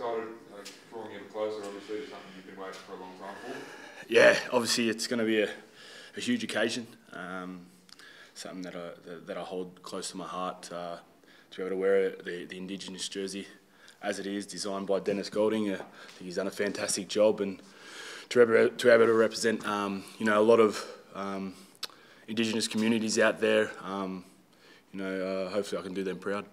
excited, drawing you closer, obviously, to something you've been waiting for a long time for? Yeah, obviously it's going to be a huge occasion, something that I hold close to my heart, to be able to wear the Indigenous jersey as it is, designed by Dennis Golding. I think he's done a fantastic job, and to be able to represent a lot of Indigenous communities out there, hopefully I can do them proud.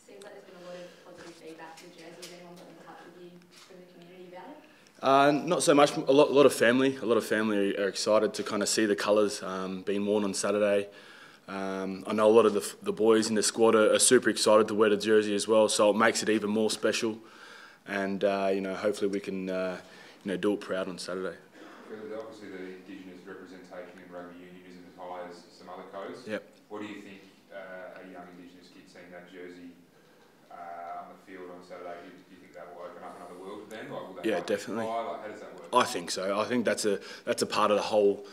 Seems like there's been a lot of positive feedback to the jersey. Has anyone got in touch with you from the community about it? Not so much. A lot of family are excited to kind of see the colours being worn on Saturday. I know a lot of the boys in the squad are super excited to wear the jersey as well, so it makes it even more special. And hopefully we can do it proud on Saturday. Obviously, the Indigenous representation in rugby union isn't as high as some other codes. Yep. What do you think a young Indigenous kid seeing that jersey on the field on Saturday? Do you think that will open up another world for them? Yeah, definitely. How does that work? I think so. I think that's a part of the whole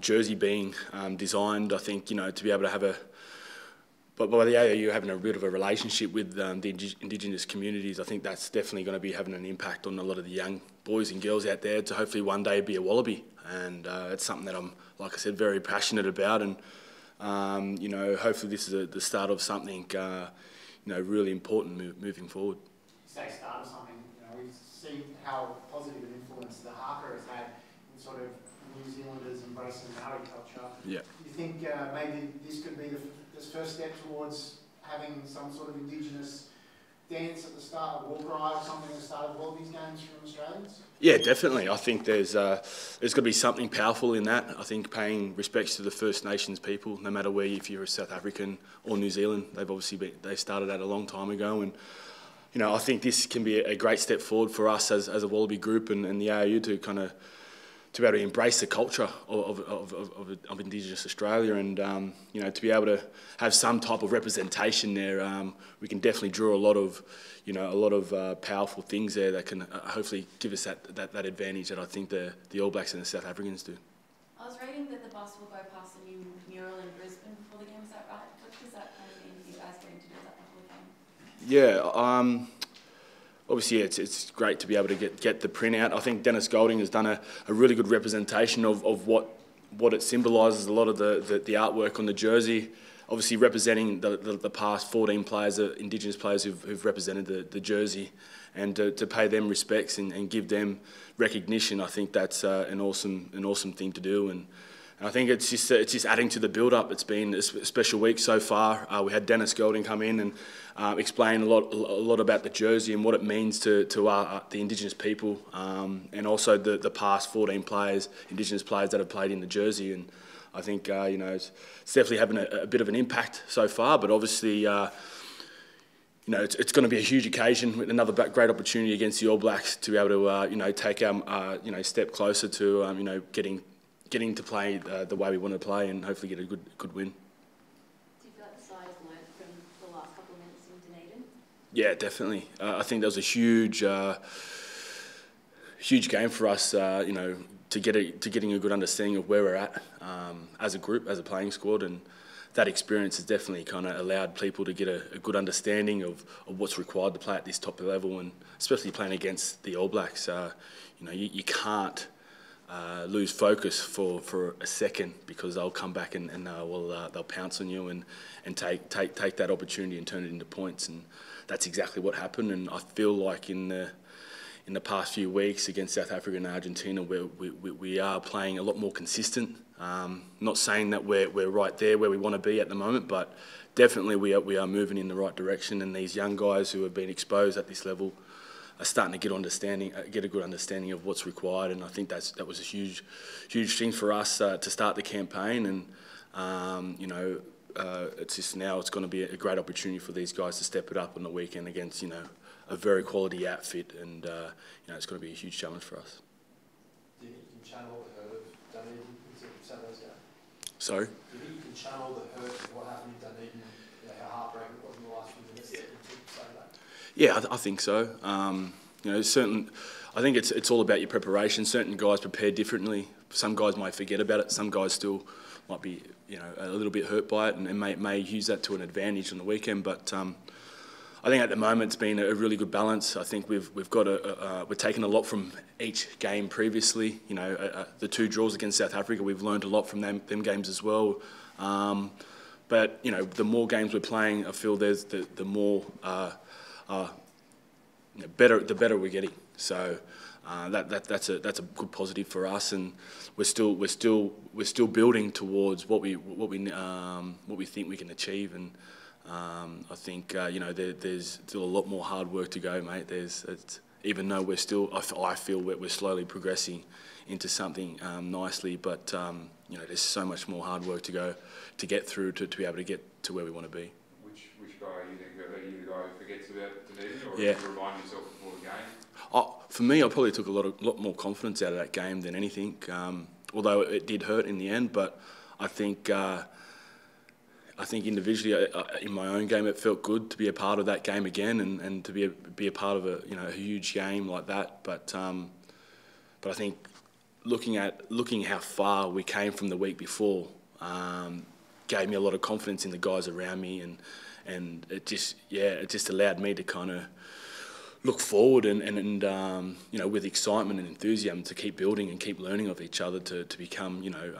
jersey being designed. I think to be able to have but by the AAU having a bit of a relationship with the Indigenous communities, I think that's definitely going to be having an impact on a lot of the young boys and girls out there to hopefully one day be a Wallaby. And it's something that I'm, like I said, very passionate about. And hopefully this is the start of something really important moving forward. Say start of something. We've seen how positive an influence the haka has had in sort of New Zealanders embracing Maori culture. Yeah. Do you think maybe this could be the first step towards having some sort of Indigenous dance at the start, of war cry or something at the start of Wallabies games from Australians? Yeah, definitely. I think there's got to be something powerful in that. I think paying respects to the First Nations people, no matter where, if you're a South African or New Zealand, they started that a long time ago, and I think this can be a great step forward for us as a Wallaby group and the AAU to be able to embrace the culture of Indigenous Australia, and to be able to have some type of representation there. We can definitely draw a lot of powerful things there that can hopefully give us that advantage that I think the All Blacks and the South Africans do. I was reading that the bus will go past the new mural in Brisbane before the game. Is that right? What does that kind of mean for you guys getting to do that before the game? Yeah. Obviously, it's great to be able to get the print out. I think Dennis Golding has done a really good representation of what it symbolises, a lot of the artwork on the jersey. Obviously, representing the past 14 players, Indigenous players who've represented the jersey, and to pay them respects and give them recognition. I think that's an awesome thing to do, and I think it's just adding to the build-up. It's been a special week so far. We had Dennis Golding come in and explain a lot about the jersey and what it means to the Indigenous people, and also the past 14 players, Indigenous players that have played in the jersey. And I think it's definitely having a bit of an impact so far. But obviously, it's going to be a huge occasion, with another great opportunity against the All Blacks to be able to take our step closer to getting to play the way we want to play and hopefully get a good win. Do you feel like the side has learnt from the last couple of minutes in Dunedin? Yeah, definitely. I think that was a huge game for us, to getting a good understanding of where we're at as a group, as a playing squad, and that experience has definitely kind of allowed people to get a good understanding of what's required to play at this top level, and especially playing against the All Blacks. You can't lose focus for a second, because they'll come back and they'll pounce on you and take that opportunity and turn it into points, and that's exactly what happened. And I feel like in the past few weeks against South Africa and Argentina, we are playing a lot more consistent. Not saying that we're right there where we want to be at the moment, but definitely we are moving in the right direction, and these young guys who have been exposed at this level are starting to get a good understanding of what's required, and I think that was a huge thing for us to start the campaign. And it's just now it's going to be a great opportunity for these guys to step it up on the weekend against a very quality outfit, and it's going to be a huge challenge for us. Do you think you can channel the hurt of Dunedin into Saturday's game? Sorry? Do you think you can channel the hurt of what happened in Dunedin, how heartbreaking it was in the last few minutes into Saturday? Yeah, I think so. I think it's all about your preparation. Certain guys prepare differently. Some guys might forget about it. Some guys still might be, a little bit hurt by it, and may use that to an advantage on the weekend. But I think at the moment it's been a really good balance. I think we've got we're taking a lot from each game previously. You know, the 2 draws against South Africa, we've learned a lot from them games as well. But you know, the more games we're playing, I feel there's the more the better we're getting. So that's a good positive for us, and we're still building towards what we think we can achieve. And I think you know, there's still a lot more hard work to go, mate. Even though I feel we're slowly progressing into something nicely, but you know, there's so much more hard work to go to get through to be able to get to where we want to be. Which guy are you think? Are you the guy who forgets about Dunedin, or yeah. do you remind yourself before the game? For me, I probably took a lot more confidence out of that game than anything. Although it did hurt in the end, but I think individually, in my own game, it felt good to be a part of that game again, and to be a part of a huge game like that. But I think looking how far we came from the week before gave me a lot of confidence in the guys around me, and it just allowed me to kind of look forward and you know, with excitement and enthusiasm, to keep building and keep learning of each other to become, you know,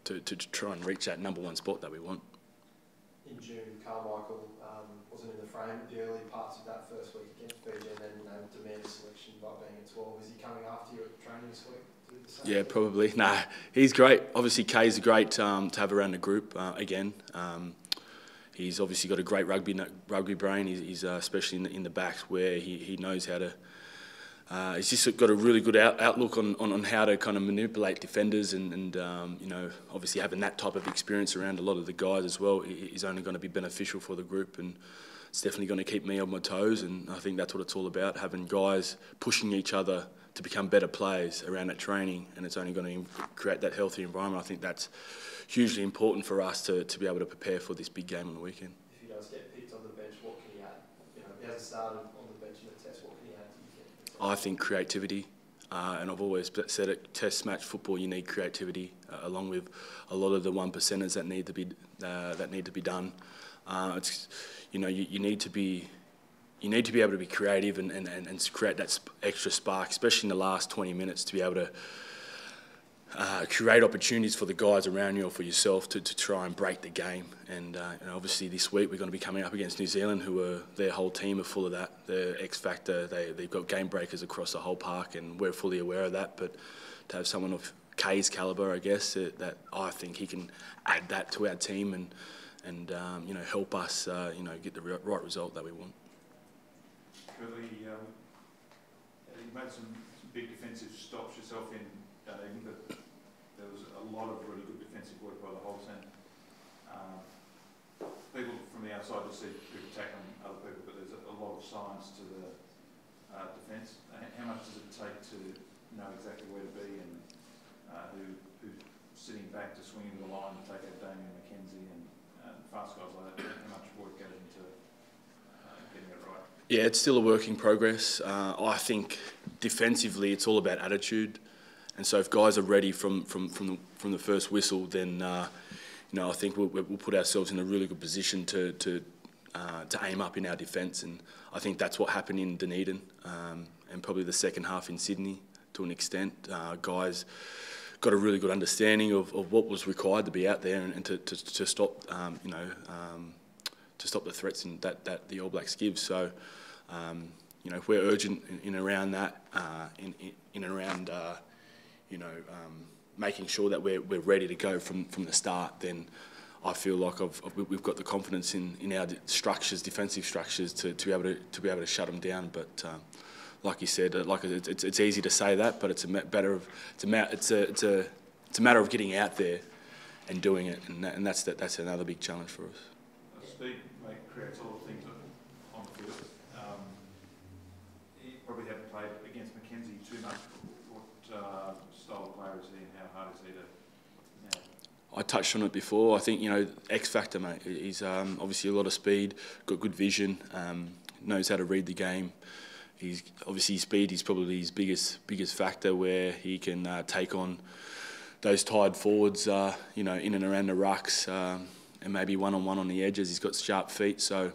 to try and reach that #1 spot that we want. In June, Carmichael wasn't in the frame the early parts of that first week against Fiji, and then demanded selection by being at 12. Is he coming after you at training this week? Yeah, probably. Nah, he's great. Obviously, Kay's great to have around the group again. He's obviously got a great rugby brain. He's especially in the backs, where he knows how to. He's just got a really good outlook on how to kind of manipulate defenders, and you know, obviously having that type of experience around a lot of the guys as well is only going to be beneficial for the group, and it's definitely going to keep me on my toes. And I think that's what it's all about, having guys pushing each other to become better players around that training, and it's only going to create that healthy environment. I think that's hugely important for us to be able to prepare for this big game on the weekend. If he does get picked on the bench, what can he add? You know, if he hasn't started on the bench in the test, what can he add, do you think? I think creativity, and I've always said it, test match football, you need creativity, along with a lot of the 1%ers that need to be done. It's, you know, you need to be able to be creative and create that extra spark, especially in the last 20 minutes, to be able to create opportunities for the guys around you or for yourself to try and break the game. And obviously this week we're going to be coming up against New Zealand, their whole team are full of that. They're X factor. They've got game breakers across the whole park, and we're fully aware of that. But to have someone of Kay's calibre, I guess, that I think he can add that to our team and you know, help us get the right result that we want. Kurtley, you made some big defensive stops yourself in Dunedin, but there was a lot of really good defensive work by the whole team. People from the outside just see people tackling other people, but there's a lot of science to the defence. How much does it take to know exactly where to be, and who's sitting back to swing into the line to take out Damien McKenzie and fast guys like that? How much work goes into getting it right? Yeah, it's still a work in progress. I think defensively it's all about attitude, and so if guys are ready from the first whistle, then you know, I think we'll put ourselves in a really good position to aim up in our defence, and I think that's what happened in Dunedin, and probably the second half in Sydney to an extent. Guys got a really good understanding of what was required to be out there and to stop to stop the threats that the All Blacks give. So you know, if we're urgent in around that, in around making sure that we're ready to go from the start, then I feel like we've got the confidence in our structures, defensive structures, to be able to shut them down. But like you said, it's easy to say that, but it's a matter of getting out there and doing it, and that's another big challenge for us. Speed creates a lot of things on the field. You probably haven't played against McKenzie too much. What style of player is he, and how hard is he to? I touched on it before. I think, you know, X factor, mate. He's obviously a lot of speed, got good vision, knows how to read the game. He's obviously speed is probably his biggest factor, where he can take on those tired forwards, you know, in and around the rucks, and maybe one-on-one on the edges. He's got sharp feet, so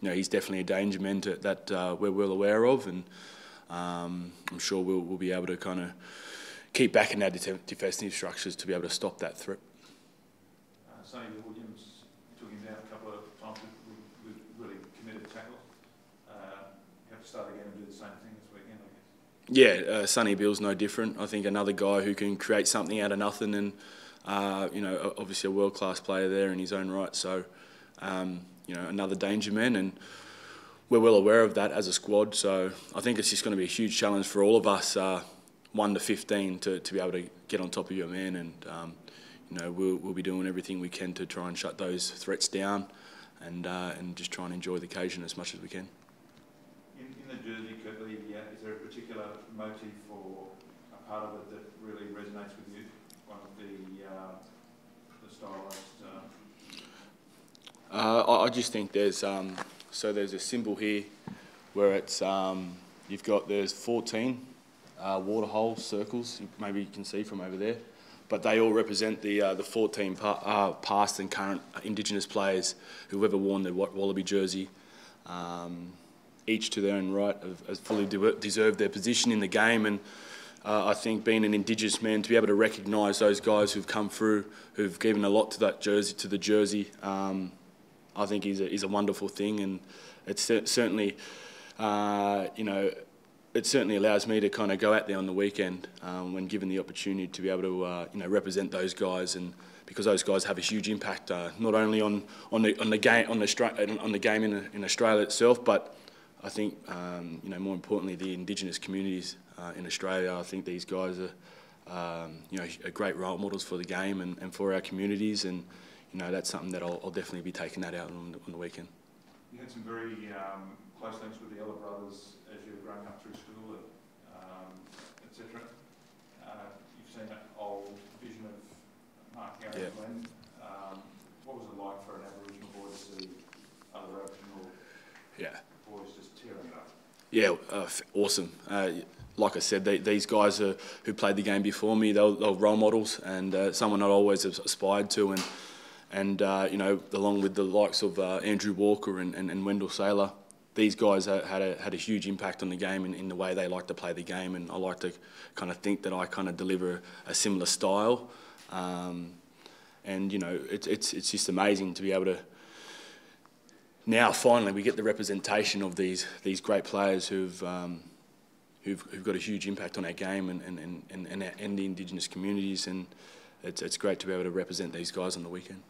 he's definitely a danger man that we're well aware of, and I'm sure we'll be able to kind of keep backing our defensive structures to be able to stop that threat. Sonny Williams took him down a couple of times with really committed tackles. You have to start again and do the same thing this weekend, I guess. Yeah, Sonny Beale's no different. I think another guy who can create something out of nothing, and obviously a world-class player there in his own right. So, another danger man, and we're well aware of that as a squad. So I think it's just going to be a huge challenge for all of us, 1 to 15, to be able to get on top of your man, and we'll be doing everything we can to try and shut those threats down, and just try and enjoy the occasion as much as we can. In the jersey, Kurtley, is there a particular motif or a part of it that really resonates with you? One of the stylised? I just think there's there's a symbol here where it's there's 14 water hole circles. Maybe you can see from over there. But they all represent the 14 past and current Indigenous players who've ever worn the Wallaby jersey. Each to their own right have fully deserved their position in the game, and I think being an Indigenous man, to be able to recognise those guys who've come through, who've given a lot to the jersey, I think is a wonderful thing, and it's certainly it certainly allows me to kind of go out there on the weekend when given the opportunity to be able to represent those guys, and because those guys have a huge impact not only on the game in Australia itself, but I think more importantly the Indigenous communities in Australia. I think these guys are great role models for the game and for our communities, and that's something that I'll definitely be taking that out on the weekend. You had some very close links with the Elder brothers as you were growing up through school, etc. You've seen that old vision of Mark Gary Glenn. What was it like for an Aboriginal boy to see other Aboriginal boys just tearing it up? Yeah, awesome. Like I said, these guys who played the game before me, they were role models, and someone I always aspired to, and along with the likes of Andrew Walker and Wendell Saylor, these guys had a huge impact on the game in the way they like to play the game, and I like to kind of think that I kind of deliver a similar style, it's just amazing to be able to. Now finally we get the representation of these great players who've got a huge impact on our game and the Indigenous communities, and it's great to be able to represent these guys on the weekend.